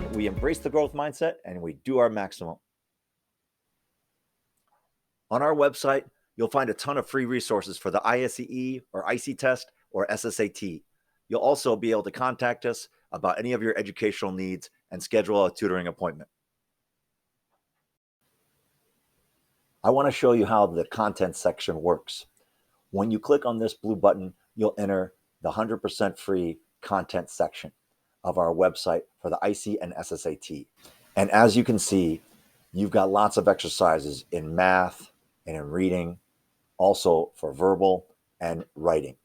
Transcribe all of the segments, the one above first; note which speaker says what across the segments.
Speaker 1: on, we embrace the growth mindset and we do our maximum. On our website, you'll find a ton of free resources for the ISEE or IC test or SSAT. You'll also be able to contact us about any of your educational needs and schedule a tutoring appointment. I want to show you how the content section works. When you click on this blue button, you'll enter the 100% free content section of our website for the IC and SSAT. And as you can see, you've got lots of exercises in math and in reading, also for verbal and writing.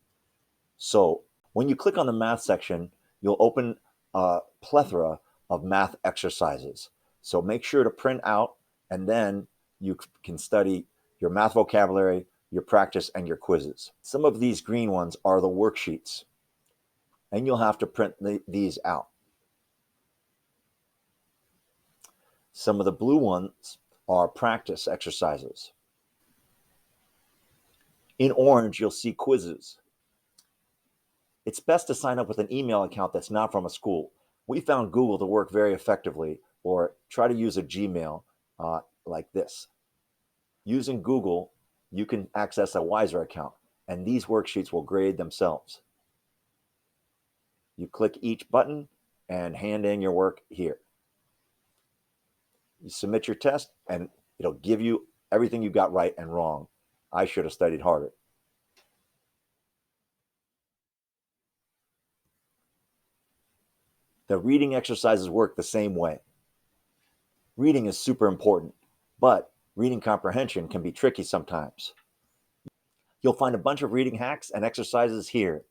Speaker 1: So when you click on the math section, you'll open a plethora of math exercises. So make sure to print out, and then you can study your math vocabulary, your practice, and your quizzes. Some of these green ones are the worksheets, and you'll have to print these out. Some of the blue ones are practice exercises. In orange, you'll see quizzes. It's best to sign up with an email account that's not from a school. We found Google to work very effectively, or try to use a Gmail like this. Using Google, you can access a Wiser account, and these worksheets will grade themselves. You click each button and hand in your work here. You submit your test, and it'll give you everything you got right and wrong. I should have studied harder. The reading exercises work the same way. Reading is super important, but reading comprehension can be tricky sometimes. You'll find a bunch of reading hacks and exercises here.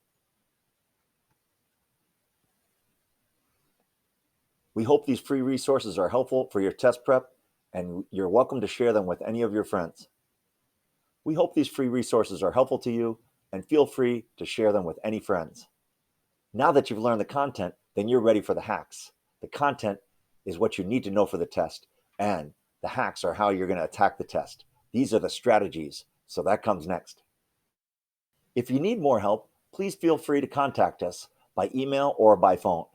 Speaker 1: We hope these free resources are helpful for your test prep, and you're welcome to share them with any of your friends. We hope these free resources are helpful to you, and feel free to share them with any friends. Now that you've learned the content, then you're ready for the hacks. The content is what you need to know for the test, and the hacks are how you're going to attack the test. These are the strategies, so that comes next. If you need more help, please feel free to contact us by email or by phone.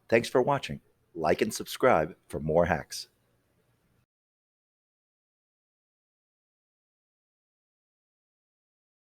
Speaker 1: Thanks for watching. Like and subscribe for more hacks.